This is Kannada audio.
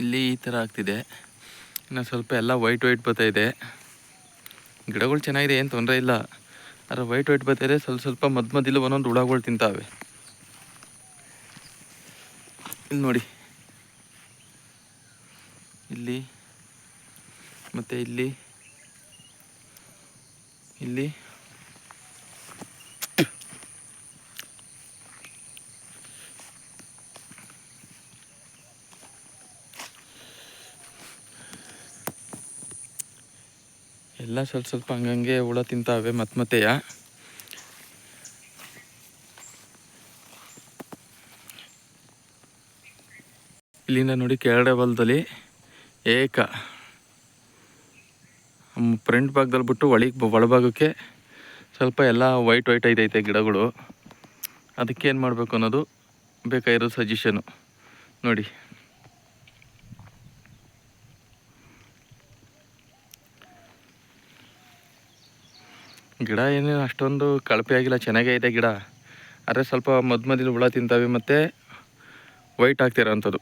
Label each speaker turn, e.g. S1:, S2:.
S1: ಇಲ್ಲಿ ಈ ಥರ ಆಗ್ತಿದೆ. ಇನ್ನು ಸ್ವಲ್ಪ ಎಲ್ಲ ವೈಟ್ ಬರ್ತಾಯಿದೆ. ಗಿಡಗಳು ಚೆನ್ನಾಗಿದೆ, ಏನು ತೊಂದರೆ ಇಲ್ಲ. ಆದರೆ ವೈಟ್ ಬರ್ತಾಯಿದೆ. ಸ್ವಲ್ಪ ಮಧ್ಯದಲ್ಲಿ ಒಂದೊಂದು ಹುಳಗಳು ತಿಂತಾವೆ. ಇಲ್ಲಿ ನೋಡಿ, ಇಲ್ಲಿ ಮತ್ತು ಇಲ್ಲಿ ಇಲ್ಲಿ ಎಲ್ಲ ಸ್ವಲ್ಪ ಹಂಗಂಗೆ ಹುಳ ತಿಂತಾವೆ ಮತ್ತೆಯ. ಇಲ್ಲಿಂದ ನೋಡಿ ಕೆಳಗಡೆ ಹೊಲದಲ್ಲಿ ಫ್ರಂಟ್ ಭಾಗದಲ್ಲಿ ಬಿಟ್ಟು ಒಳಭಾಗಕ್ಕೆ ಸ್ವಲ್ಪ ಎಲ್ಲ ವೈಟ್ ಐತೈತೆ ಗಿಡಗಳು. ಅದಕ್ಕೇನು ಮಾಡಬೇಕು ಅನ್ನೋದು ಬೇಕಾಗಿರೋ ಸಜೆಷನು ನೋಡಿ. ಗಿಡ ಏನೇನು ಅಷ್ಟೊಂದು ಕಳಪೆ ಆಗಿಲ್ಲ, ಚೆನ್ನಾಗೇ ಇದೆ ಗಿಡ. ಆದರೆ ಸ್ವಲ್ಪ ಮಧ್ಯದಲ್ಲಿ ಹುಳ ತಿಂತಾವೆ ಮತ್ತು ವೈಟ್ ಆಗ್ತಿರೋ ಅಂಥದ್ದು.